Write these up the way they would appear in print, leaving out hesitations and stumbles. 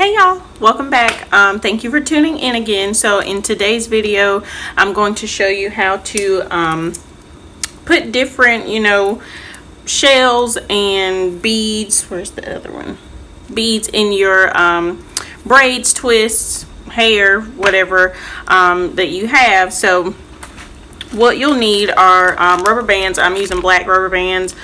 Hey y'all, welcome back. Thank you for tuning in again. So in today's video, I'm going to show you how to put different, shells and beads. Where's the other one? Beads in your braids, twists, hair, whatever that you have. So what you'll need are rubber bands. I'm using black rubber bands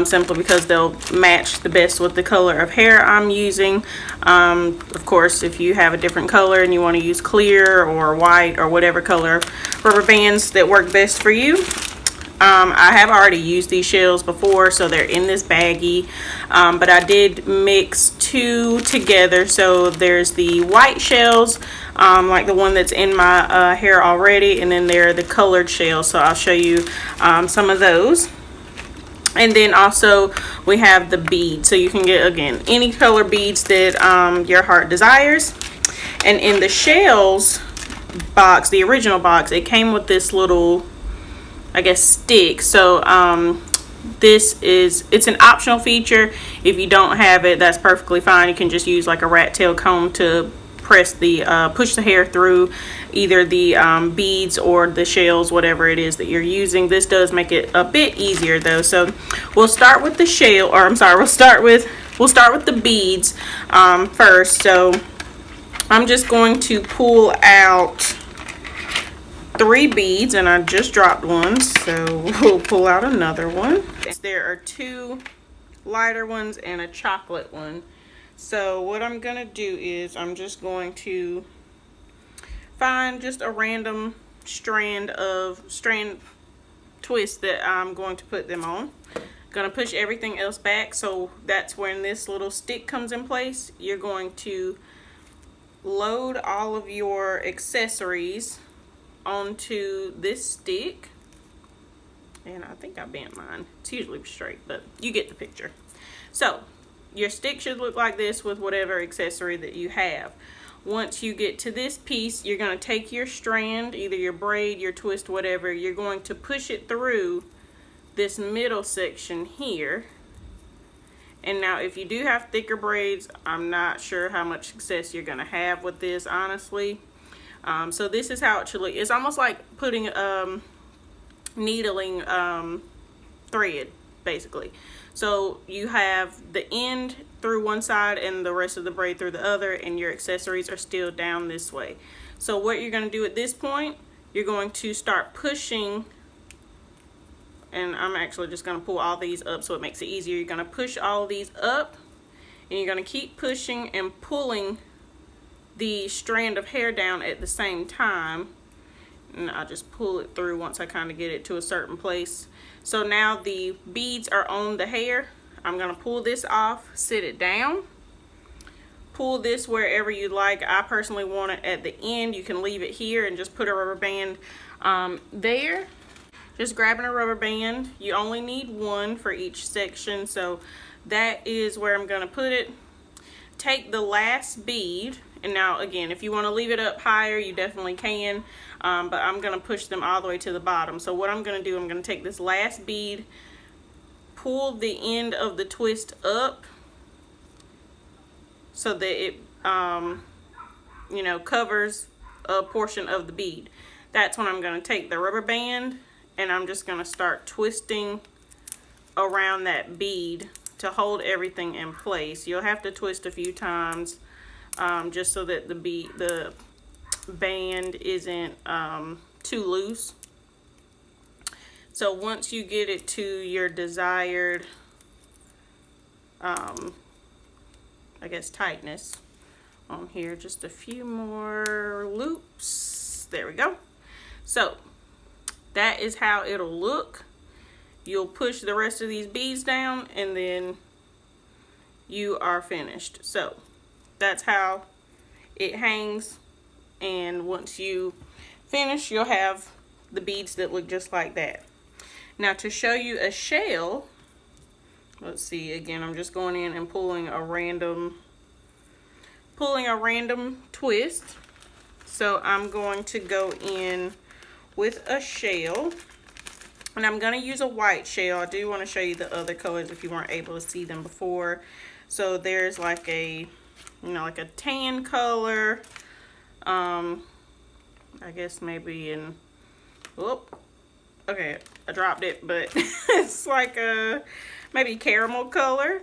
simply because they'll match the best with the color of hair I'm using. Of course, if you have a different color and you want to use clear or white or whatever color rubber bands that work best for you. I have already used these shells before, so they're in this baggie, but I did mix two together. So there's the white shells, like the one that's in my hair already, and then there are the colored shells. So I'll show you some of those. And then also we have the beads, so you can get, again, any color beads that your heart desires. And in the shells box, the original box, it came with this little, I guess, stick. So it's an optional feature. If you don't have it, that's perfectly fine. You can just use like a rat tail comb to press the push the hair through either the beads or the shells, whatever it is that you're using. This does make it a bit easier though. So we'll start with the shell, or I'm sorry, we'll start with the beads first. So I'm just going to pull out 3 beads, and I just dropped one, so we'll pull out another one. There are 2 lighter ones and a chocolate one. So what I'm gonna do is I'm just going to find just a random strand twist that I'm going to put them on. Gonna push everything else back, so that's when this little stick comes in place. You're going to load all of your accessories onto this stick, and I think I bent mine. It's usually straight, but you get the picture. So your stick should look like this with whatever accessory that you have. Once you get to this piece, you're going to take your strand, either your braid, your twist, whatever, you're going to push it through this middle section here. And now if you do have thicker braids, I'm not sure how much success you're going to have with this, honestly. So this is how it should look. It's almost like putting needling thread, basically. So you have the end through one side and the rest of the braid through the other, and your accessories are still down this way. So what you're going to do at this point, you're going to start pushing, and I'm actually just going to pull all these up so it makes it easier. You're going to push all these up, and you're going to keep pushing and pulling the strand of hair down at the same time, and I'll just pull it through once I kind of get it to a certain place. So now the beads are on the hair. I'm going to pull this off, sit it down, pull this wherever you like. I personally want it at the end. You can leave it here and just put a rubber band there. Just grabbing a rubber band. You only need one for each section, so that is where I'm going to put it. Take the last bead, and now again, if you want to leave it up higher, you definitely can, but I'm going to push them all the way to the bottom. So what I'm going to do, I'm going to take this last bead, pull the end of the twist up so that it covers a portion of the bead. That's when I'm going to take the rubber band, and I'm just going to start twisting around that bead to hold everything in place. You'll have to twist a few times just so that the band isn't too loose. So once you get it to your desired I guess tightness on here, just a few more loops. There we go. So that is how it'll look. You'll push the rest of these beads down, and then you are finished. So that's how it hangs, and once you finish, you'll have the beads that look just like that. Now to show you a shell, let's see, again, I'm just going in and pulling a random twist. So I'm going to go in with a shell, and I'm going to use a white shell. I do want to show you the other colors if you weren't able to see them before. So there's like a you know, like a tan color. I guess maybe in, whoop, okay, I dropped it, but it's like a maybe caramel color.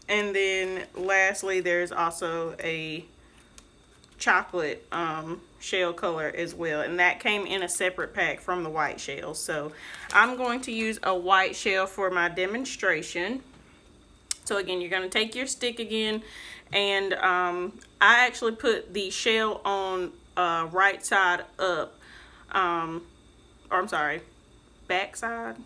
And then lastly, there's also a chocolate shell color as well, and that came in a separate pack from the white shell. So I'm going to use a white shell for my demonstration. So again, you're going to take your stick again, and I actually put the shell on right side up, or I'm sorry, back side,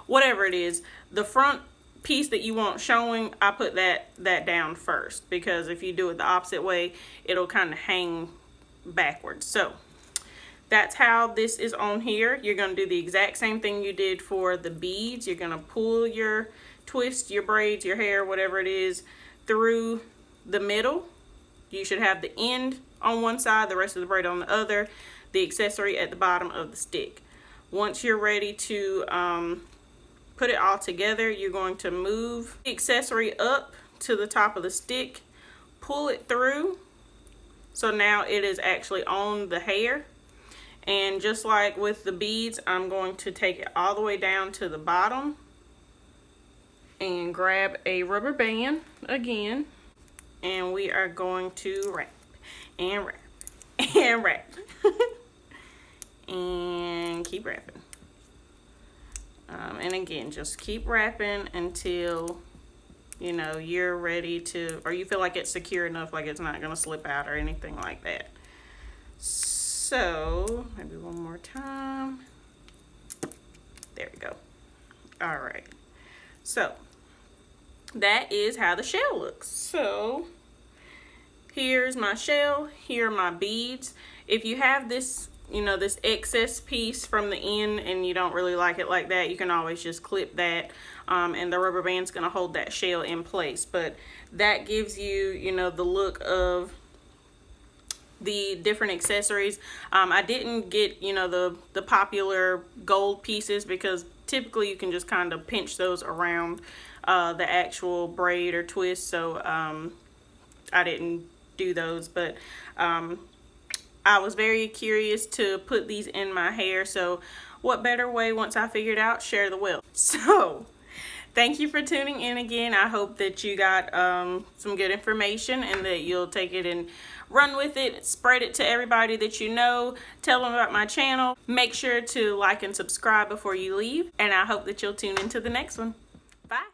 whatever it is. The front piece that you want showing, I put that down first, because if you do it the opposite way, it'll kind of hang backwards. So that's how this is on here. You're going to do the exact same thing you did for the beads. You're going to pull your twist, your braids, your hair, whatever it is, through the middle. You should have the end on one side, the rest of the braid on the other, the accessory at the bottom of the stick. Once you're ready to put it all together, you're going to move the accessory up to the top of the stick, pull it through, so now it is actually on the hair. And just like with the beads, I'm going to take it all the way down to the bottom and grab a rubber band again, and we are going to wrap and wrap and wrap and keep wrapping. And again, just keep wrapping until, you know, you're ready to, or you feel like it's secure enough, like it's not going to slip out or anything like that. So maybe one more time. There we go. All right. So that is how the shell looks. So here's my shell. Here are my beads. If you have this, you know, this excess piece from the end and you don't really like it like that, you can always just clip that, and the rubber band's going to hold that shell in place. But that gives you, you know, the look of the different accessories. I didn't get, you know, the popular gold pieces, because typically you can just kind of pinch those around the actual braid or twist. So I didn't do those, but I was very curious to put these in my hair, so what better way, once I figured out, share the wealth. So thank you for tuning in again. I hope that you got some good information, and that you'll take it and run with it, spread it to everybody that you know, tell them about my channel. Make sure to like and subscribe before you leave, and I hope that you'll tune into the next one. Bye.